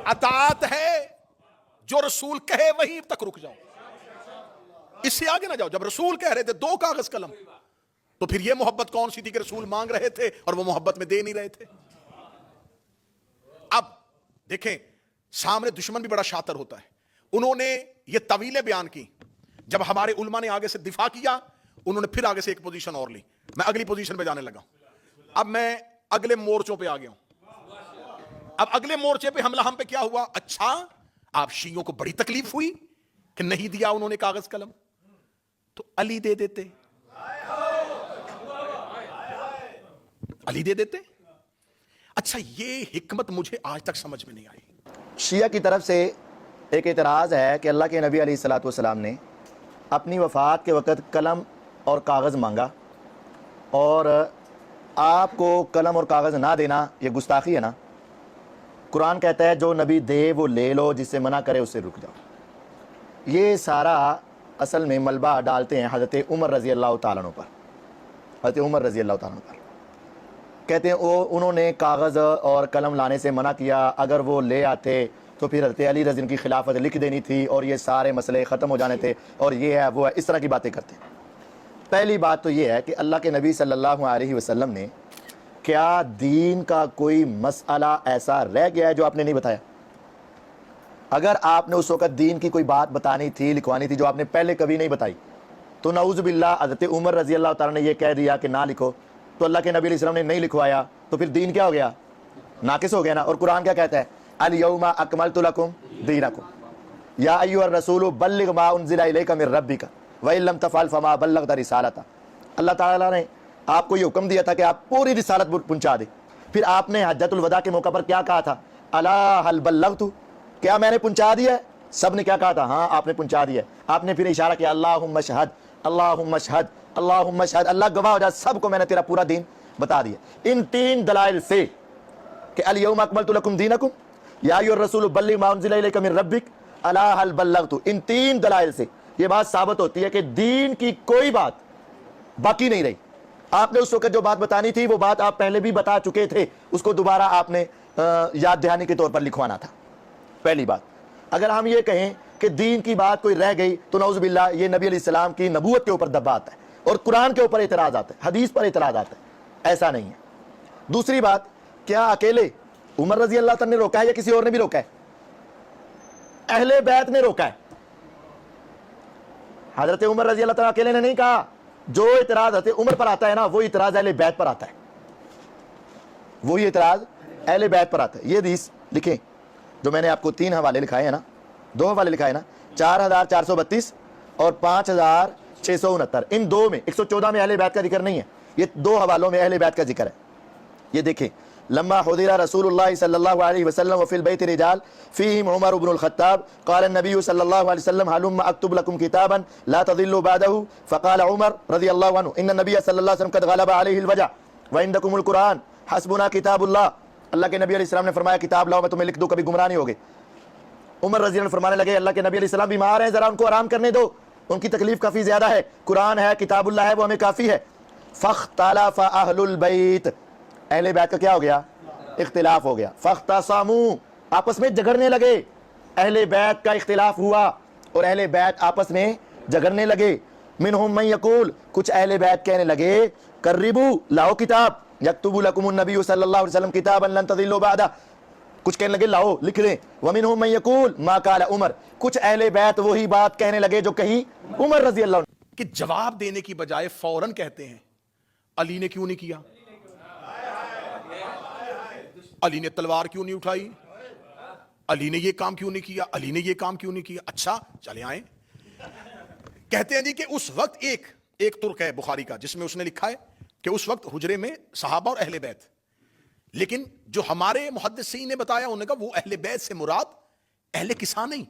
اطاعت ہے جو رسول کہے وہیں تک رک جاؤ, اس سے آگے نہ جاؤ. جب رسول کہہ رہے تھے 2 کاغذ قلم, تو پھر یہ محبت کون سی تھی کہ رسول مانگ رہے تھے اور وہ محبت میں دے نہیں رہے تھے. اب دیکھیں سامنے دشمن بھی بڑا شاطر ہوتا ہے, انہوں نے یہ طویلیں بیان کی, جب ہمارے علماء نے آگے سے دفاع کیا انہوں نے پھر آگے سے ایک پوزیشن اور لی. میں اگلی پوزیشن پہ جانے لگا. اب میں اگلے مورچوں پہ آ گیا ہوں. اب اگلے مورچے پہ حملہ ہم پہ کیا ہوا؟ اچھا آپ شیعوں کو بڑی تکلیف ہوئی کہ نہیں دیا انہوں نے کاغذ قلم, تو علی دے دیتے, علی دے دیتے. اچھا یہ حکمت مجھے آج تک سمجھ میں نہیں آئی. شیعہ کی طرف سے ایک اعتراض ہے کہ اللہ کے نبی علیہ الصلوۃ والسلام نے اپنی وفات کے وقت قلم اور کاغذ مانگا, اور آپ کو قلم اور کاغذ نہ دینا یہ گستاخی ہے نا. قرآن کہتا ہے جو نبی دے وہ لے لو, جس سے منع کرے اس سے رک جاؤ. یہ سارا اصل میں ملبہ ڈالتے ہیں حضرت عمر رضی اللہ تعالیٰ عنہ پر. حضرت عمر رضی اللہ تعالیٰ عنہ پر کہتے ہیں انہوں نے کاغذ اور قلم لانے سے منع کیا, اگر وہ لے آتے تو پھر حضرت علی رضی اللہ عنہ کی خلافت لکھ دینی تھی اور یہ سارے مسئلے ختم ہو جانے تھے, اور یہ ہے وہ ہے, اس طرح کی باتیں کرتے ہیں. پہلی بات تو یہ ہے کہ اللہ کے نبی صلی اللہ علیہ وسلم نے کیا دین کا کوئی مسئلہ ایسا رہ گیا ہے جو آپ نے نہیں بتایا؟ اگر آپ نے اس وقت دین کی کوئی بات بتانی تھی, لکھوانی تھی, جو آپ نے پہلے کبھی نہیں بتائی, تو نعوذ باللہ حضرت عمر رضی اللہ تعالیٰ نے یہ کہہ دیا کہ نہ لکھو, تو اللہ کے نبی علیہ السلام نے نہیں لکھوایا, تو پھر دین کیا ہو گیا؟ ناقص ہو گیا نا. اور قرآن کیا کہتا ہے؟ الیوم اکملت لکم دینکم یا ایھا الرسول بلغ ما انزل الیک من ربک وان لم تفعل فما بلغت رسالتہ. اللہ تعالیٰ نے آپ کو یہ حکم دیا تھا کہ آپ پوری رسالت پہنچا دیں. پھر آپ نے حجۃ الوداع کے موقع پر کیا کہا تھا؟ الا هل بلغت, کیا میں نے پہنچا دیا ہے؟ سب نے کیا کہا تھا؟ ہاں آپ نے پہنچا دیا ہے. آپ نے پھر اشارہ کیا اللہم اشہد اللہم اشہد اللہم اشہد, اللہ گواہ ہو جائے سب کو میں نے تیرا پورا دین بتا دیا. ان 3 دلائل سے کہ الیوم اکملت لکم دینکم یا ایھا الرسول بلغ ما انزل الیک من ربک الا هل بلغت, ان 3 دلائل سے یہ بات ثابت ہوتی ہے کہ دین کی کوئی بات باقی نہیں رہی. آپ نے اس وقت جو بات بتانی تھی وہ بات آپ پہلے بھی بتا چکے تھے, اس کو دوبارہ آپ نے یاد دہانی کے طور پر لکھوانا تھا. پہلی بات. اگر ہم یہ کہیں کہ دین کی بات کوئی رہ گئی تو نعوذ باللہ یہ نبی علیہ السلام کی نبوت کے اوپر دبا آتا ہے اور قرآن کے اوپر اعتراض آتا ہے, حدیث پر اعتراض آتا ہے. ایسا نہیں ہے. دوسری بات, کیا اکیلے عمر رضی اللہ تعالیٰ نے روکا ہے یا کسی اور نے بھی روکا ہے؟ اہل بیت نے روکا ہے. حضرت عمر رضی اللہ تعالیٰ اکیلے نے نہیں کہا. جو اعتراض حضرت عمر پر آتا ہے نا, وہ اعتراض اہل بیت پر آتا ہے, وہی اعتراض اہل بیت پر آتا ہے. یہ حدیث لکھیں جو میں نے آپ کو 3 حوالے لکھائے ہیں نا, 2 حوالے لکھائے نا, 4432 اور 5669. ان 2 میں 114 میں اہل بیت کا ذکر نہیں ہے, یہ 2 حوالوں میں اہل بیت کا ذکر ہے. یہ دیکھیں, لما حضر رسول اللہ صلی اللہ علیہ وسلم وفی البیت رجال فیہم عمر بن الخطاب قال النبی صلی اللہ علیہ وسلم هلم اکتب لکم کتابا لا تضلوا بعده فقال عمر رضی اللہ عنہ ان النبی صلی اللہ علیہ وسلم قد غلب علیہ الوجع وعندکم القرآن حسبنا کتاب اللہ. اللہ کے نبی علیہ السلام نے فرمایا کتاب لاؤ میں تمہیں لکھ دوں, کبھی گمراہ نہیں ہوگے. عمر رضی اللہ عنہ فرمانے لگے اللہ کے نبی علیہ السلام بیمار ہیں, ذرا ان کو آرام کرنے دو, ان کی تکلیف کافی زیادہ ہے, قرآن ہے کتاب اللہ ہے وہ ہمیں کافی ہے. فاختلف اہل البیت, اہل بیت کا کیا ہو گیا؟ اختلاف ہو گیا. فاختصموا, آپس میں جھگڑنے لگے. اہل بیت کا اختلاف ہوا اور اہل بیت آپس میں جھگڑنے لگے. منہم من یقول, کچھ اہل بیت کہنے لگے قربوا, لاؤ کتاب, یکتب لکم النبی صلی اللہ علیہ وسلم کتابا لن تضلوا بعدہ, کچھ کہنے لگے لاؤ لکھ لیں. ومنہم من یقول ما قال عمر, کچھ اہل بیت وہی بات کہنے لگے جو کہی عمر رضی اللہ عنہ. کہ جواب دینے کی بجائے فوراً کہتے ہیں علی نے کیوں نہیں کیا, علی نے تلوار کیوں نہیں اٹھائی, علی نے یہ کام کیوں نہیں کیا, علی نے یہ کام کیوں نہیں کیا. اچھا چلے آئیں. کہتے ہیں جی کہ اس وقت ایک ترک ہے بخاری کا جس میں اس نے لکھا ہے کہ اس وقت حجرے میں صحابہ اور اہل بیت, لیکن جو ہمارے محدثین نے بتایا انہوں نے کہا وہ اہل بیت سے مراد اہل کساں نہیں,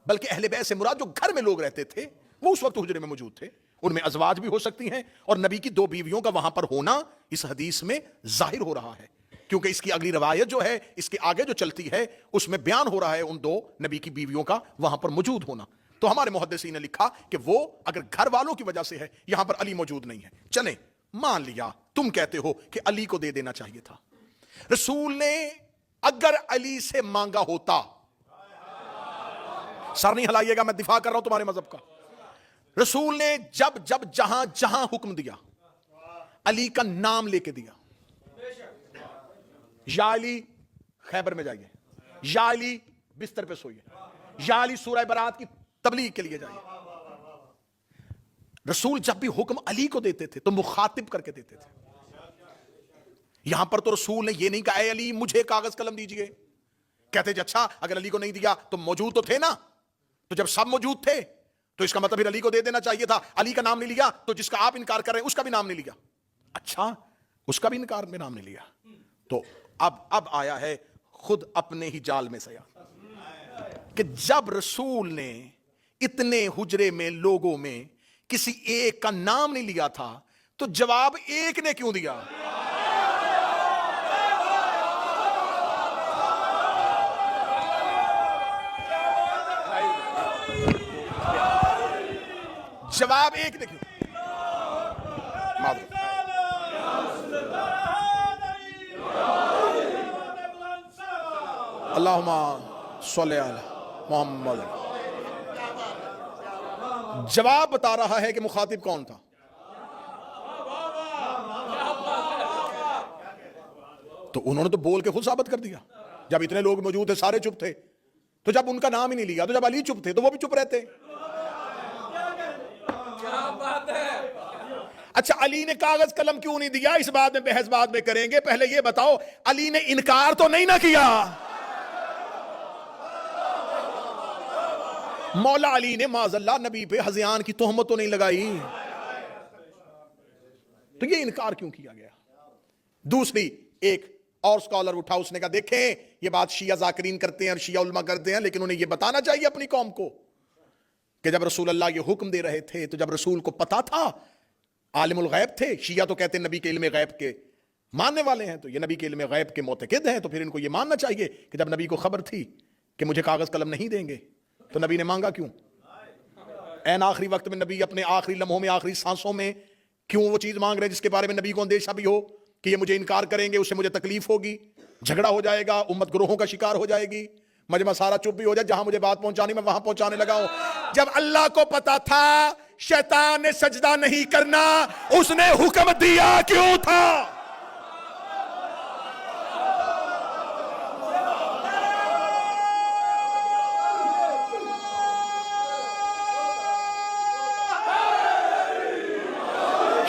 بلکہ اہل بیت سے مراد جو گھر میں لوگ رہتے تھے وہ اس وقت حجرے میں موجود تھے. ان میں ازواج بھی ہو سکتی ہیں اور نبی کی 2 بیویوں کا وہاں پر ہونا اس حدیث میں ظاہر ہو رہا ہے, کیونکہ اس کی اگلی روایت جو ہے اس کے آگے جو چلتی ہے اس میں بیان ہو رہا ہے ان 2 نبی کی بیویوں کا وہاں پر موجود ہونا. تو ہمارے محدثین نے لکھا کہ وہ اگر گھر والوں کی وجہ سے ہے, یہاں پر علی موجود نہیں ہے. چلیں مان لیا, تم کہتے ہو کہ علی کو دے دینا چاہیے تھا. رسول نے اگر علی سے مانگا ہوتا، سر نہیں ہلائیے گا، میں دفاع کر رہا ہوں تمہارے مذہب کا، رسول نے جب جب جہاں جہاں حکم دیا علی کا نام لے کے دیا، یا علی خیبر میں جائیے، یا علی بستر پہ سوئیے، یا علی سورہ برات کی تبلیغ کے لیے جائیے۔ رسول جب بھی حکم علی کو دیتے تھے تو مخاطب کر کے دیتے تھے۔ یہاں پر تو رسول نے یہ نہیں کہا اے علی مجھے کاغذ قلم دیجئے، کہتے جی اچھا اگر علی کو نہیں دیا تو موجود تو تھے نا، تو جب سب موجود تھے تو اس کا مطلب پھر علی کو دے دینا چاہیے تھا، علی کا نام نہیں لیا تو جس کا آپ انکار کر رہے ہیں اس کا بھی نام نہیں لیا، اچھا اس کا بھی انکار میں نام نہیں لیا، تو اب آیا ہے خود اپنے ہی جال میں سیا کہ جب رسول نے اتنے حجرے میں لوگوں میں کسی ایک کا نام نہیں لیا تھا تو جواب ایک نے کیوں دیا؟ جواب ایک نے کیوں؟ اللہم صلی علی محمد۔ جواب بتا رہا ہے کہ مخاطب کون تھا۔ تو انہوں نے تو بول کے خود ثابت کر دیا، جب اتنے لوگ موجود تھے سارے چپ تھے، تو جب ان کا نام ہی نہیں لیا، تو جب علی چپ تھے تو وہ بھی چپ رہتے۔ اچھا علی نے کاغذ قلم کیوں نہیں دیا، اس بات میں بحث بعد میں کریں گے، پہلے یہ بتاؤ علی نے انکار تو نہیں نہ کیا؟ مولا علی نے معاذ اللہ نبی پہ ہذیان کی تہمت تو نہیں لگائی، تو یہ انکار کیوں کیا گیا؟ دوسری ایک اور سکالر اٹھا، اس نے کہا دیکھیں یہ بات شیعہ ذاکرین کرتے ہیں اور شیعہ علماء کرتے ہیں، لیکن انہیں یہ بتانا چاہیے اپنی قوم کو کہ جب رسول اللہ یہ حکم دے رہے تھے تو جب رسول کو پتا تھا، عالم الغیب تھے، شیعہ تو کہتے ہیں نبی کے علم غیب کے ماننے والے ہیں، تو یہ نبی کے علم غیب کے معتقد ہیں، تو پھر ان کو یہ ماننا چاہیے کہ جب نبی کو خبر تھی کہ مجھے کاغذ قلم نہیں دیں گے تو نبی نے مانگا کیوں؟ این آخری وقت میں نبی اپنے آخری لمحوں میں آخری سانسوں میں کیوں وہ چیز مانگ رہے جس کے بارے میں نبی کو اندیشہ بھی ہو کہ یہ مجھے انکار کریں گے، اس سے مجھے تکلیف ہوگی، جھگڑا ہو جائے گا، امت گروہوں کا شکار ہو جائے گی، مجمع سارا چپ بھی ہو جائے، جہاں مجھے بات پہنچانی میں وہاں پہنچانے لگا ہوں۔ جب اللہ کو پتا تھا شیطان نے سجدہ نہیں کرنا، اس نے حکم دیا کیوں تھا؟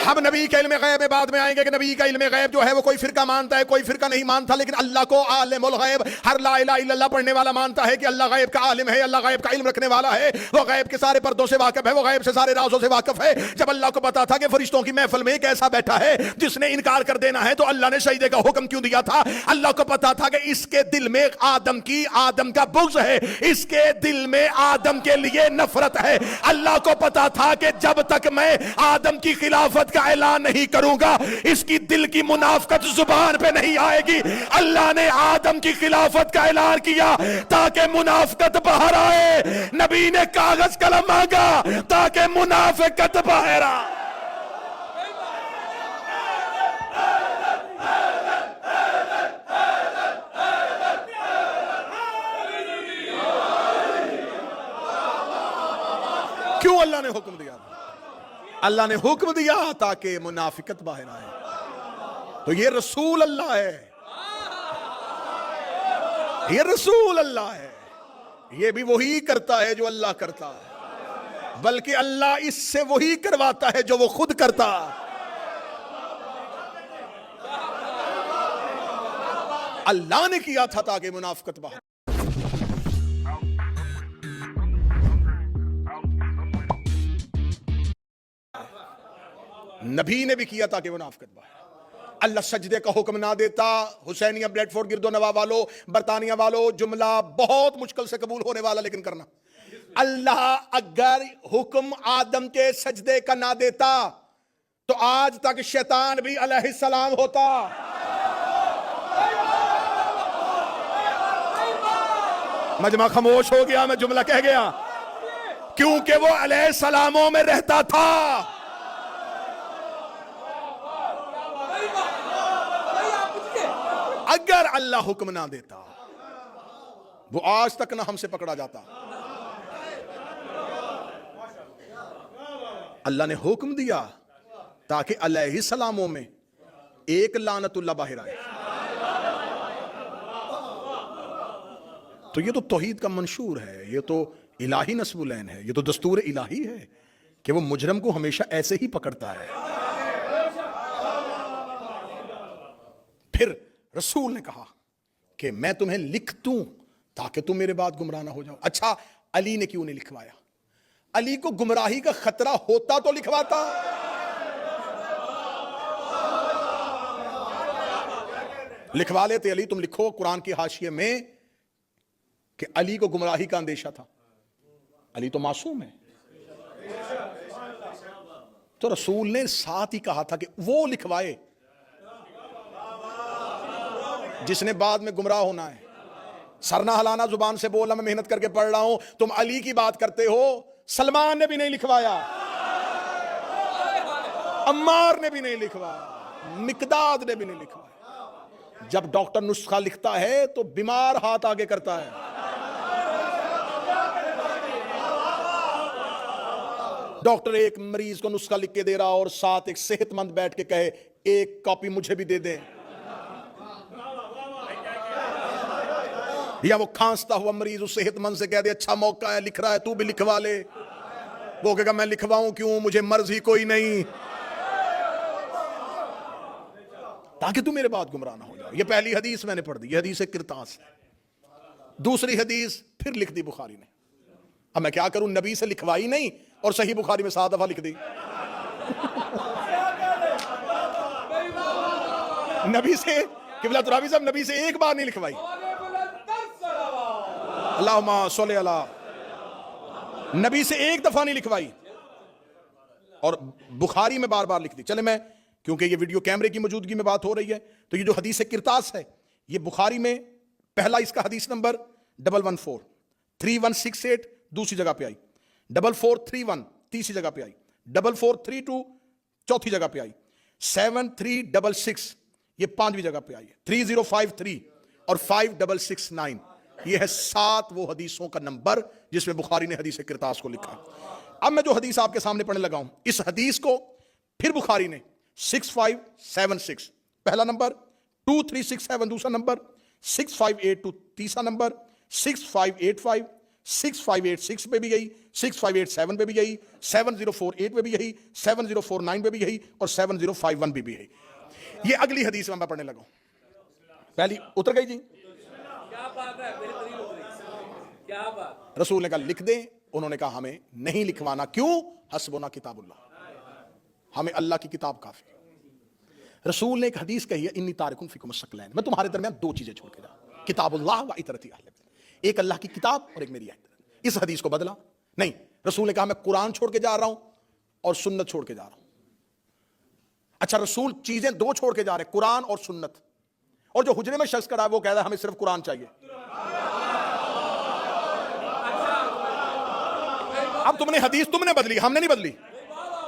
ہم نبی کے علم غیب میں بعد میں آئیں گے کہ نبی کا علم غیب جو ہے وہ کوئی فرقہ مانتا ہے، کوئی فرقہ نہیں مانتا، لیکن اللہ کو عالم الغیب ہر لا الہ الا اللہ پڑھنے والا مانتا ہے کہ اللہ غیب کا عالم ہے، اللہ غیب کا علم رکھنے والا ہے، وہ غیب کے سارے پردوں سے واقف ہے، وہ غیب سے سارے رازوں سے واقف ہے۔ جب اللہ کو پتا تھا کہ فرشتوں کی محفل میں ایک ایسا بیٹھا ہے جس نے انکار کر دینا ہے، تو اللہ نے سجدے کا حکم کیوں دیا تھا؟ اللہ کو پتا تھا کہ اس کے دل میں آدم کا بغض ہے، اس کے دل میں آدم کے لیے نفرت ہے۔ اللہ کو پتا تھا کہ جب تک میں آدم کی خلافت کا اعلان نہیں کروں گا اس کی دل کی منافقت زبان پہ نہیں آئے گی۔ اللہ نے آدم کی خلافت کا اعلان کیا تاکہ منافقت باہر آئے، نبی نے کاغذ قلم مانگا تاکہ منافقت باہر آئے۔ کیوں اللہ نے حکم دیا؟ اللہ نے حکم دیا تاکہ منافقت باہر آئے۔ تو یہ رسول اللہ ہے، یہ رسول اللہ ہے، یہ بھی وہی کرتا ہے جو اللہ کرتا ہے، بلکہ اللہ اس سے وہی کرواتا ہے جو وہ خود کرتا۔ اللہ نے کیا تھا تاکہ منافقت باہر۔ نبی نے بھی کیا تاکہ منافقت باہر۔ اللہ سجدے کا حکم نہ دیتا، حسینیہ بریڈ فورڈ گرد و نواح والو، برطانیہ والو، جملہ بہت مشکل سے قبول ہونے والا لیکن کرنا۔ اللہ اگر حکم آدم کے سجدے کا نہ دیتا تو آج تک شیطان بھی علیہ السلام ہوتا۔ مجمع خاموش ہو گیا، میں جملہ کہہ گیا، کیونکہ وہ علیہ السلاموں میں رہتا تھا۔ اگر اگر اللہ حکم نہ دیتا وہ آج تک نہ ہم سے پکڑا جاتا. اللہ نے حکم دیا تاکہ علیہ السلاموں میں ایک لعنت اللہ باہر آئے. تو یہ تو توحید کا منشور ہے, یہ تو الہی نصب العین ہے, یہ تو دستور الہی ہے کہ وہ مجرم کو ہمیشہ ایسے ہی پکڑتا ہے. پھر رسول نے کہا کہ میں تمہیں لکھ دوں تاکہ تم میرے بعد گمراہ نہ ہو جاؤ. اچھا علی نے کیوں نہیں لکھوایا؟ علی کو گمراہی کا خطرہ ہوتا تو لکھواتا. لکھوا لیتے علی, تم لکھو قرآن کی حاشیے میں کہ علی کو گمراہی کا اندیشہ تھا. علی تو معصوم ہے. تو رسول نے ساتھ ہی کہا تھا کہ وہ لکھوائے جس نے بعد میں گمراہ ہونا ہے. سرنا ہلانا زبان سے بولنا, میں محنت کر کے پڑھ رہا ہوں, تم علی کی بات کرتے ہو. سلمان نے بھی نہیں لکھوایا, عمار نے بھی نہیں لکھوایا, مقداد نے بھی نہیں لکھوایا. جب ڈاکٹر نسخہ لکھتا ہے تو بیمار ہاتھ آگے کرتا ہے. ڈاکٹر ایک مریض کو نسخہ لکھ کے دے رہا اور ساتھ ایک صحت مند بیٹھ کے کہے ایک کاپی مجھے بھی دے دیں, یا وہ کھانستا ہوا مریض اس صحت مند سے کہہ دے اچھا موقع ہے, لکھ رہا ہے تو بھی لکھوا لے. وہ کہے گا میں لکھواؤں کیوں, مجھے مرض ہی کوئی نہیں, تاکہ تو میرے بعد گمراہ نہ ہو جائے. یہ پہلی حدیث میں نے پڑھ دی, یہ حدیث کرتاس ہے. دوسری حدیث پھر لکھ دی بخاری نے. اب میں کیا کروں, نبی سے لکھوائی نہیں اور صحیح بخاری میں 7 دفعہ لکھ دی. نبی سے قبلہ ترابی صاحب نبی سے ایک بار نہیں لکھوائی. اللہم صلی علی, نبی سے ایک دفعہ نہیں لکھوائی اور بخاری میں بار بار لکھ دی. چلے میں, کیونکہ یہ ویڈیو کیمرے کی موجودگی میں بات ہو رہی ہے, تو یہ جو حدیث کرتاس ہے یہ بخاری میں پہلا اس کا حدیث نمبر 114 3168 دوسری جگہ پہ آئی, 4431 تیسری جگہ پہ آئی, 4432 چوتھی جگہ پہ آئی, 7366 یہ 5ویں جگہ پہ آئی ہے, 3053 اور 5669 یہ ہے 7 وہ حدیثوں کا نمبر جس میں بخاری نے حدیث کرتاس کو لکھا. اب میں جو حدیث آپ کے سامنے پڑھنے لگا ہوں, اس حدیث کو پھر بخاری نے 6576 پہلا نمبر, 2367 دوسرا نمبر, 6582 تیسرا نمبر, 6585 6586 پہ بھی یہی, 6587 پہ بھی یہی, 7048 پہ بھی یہی, 7049 پہ بھی یہی اور 7051 پہ بھی یہی. یہ اگلی حدیث میں پڑھنے لگا ہوں. پہلی اتر گئی جی, رسول نے کہا لکھ دیں, انہوں نے کہا ہمیں نہیں لکھوانا. کیوں؟ حسبنا کتاب اللہ, ہمیں اللہ کی کتاب کافی. رسول نے ایک حدیث کہی ہے انی تارکن فیکم الثقلین, میں تمہارے درمیان 2 چیزیں چھوڑ کے جا رہا ہوں, کتاب اللہ و اطرتی اہل بیت, ایک اللہ کی کتاب اور ایک میری اطاعت. اس حدیث کو بدلا نہیں, رسول نے کہا میں قرآن چھوڑ کے جا رہا ہوں اور سنت چھوڑ کے جا رہا ہوں. اچھا رسول چیزیں 2 چھوڑ کے جا رہے, قرآن اور سنت, اور جو حجرے میں شخص کھڑا ہے وہ کہہ رہا ہے ہمیں صرف قرآن چاہیے. اب تم نے حدیث تم نے بدلی, ہم نے نہیں بدلی.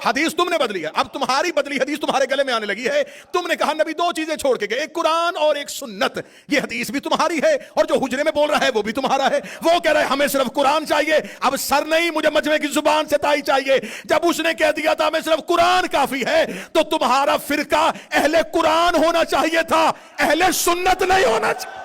حدیث تم نے بدلی ہے, اب تمہاری بدلی حدیث تمہارے گلے میں آنے لگی ہے. تم نے کہا نبی 2 چیزیں چھوڑ کے گئے, ایک قرآن اور ایک سنت. یہ حدیث بھی تمہاری ہے اور جو حجرے میں بول رہا ہے وہ بھی تمہارا ہے. وہ کہہ رہا ہے ہمیں صرف قرآن چاہیے. اب سر نہیں, مجھے مجمع کی زبان سے تائی چاہیے. جب اس نے کہہ دیا تھا ہمیں صرف قرآن کافی ہے, تو تمہارا فرقہ اہل قرآن ہونا چاہیے تھا, اہل سنت نہیں ہونا چاہیے.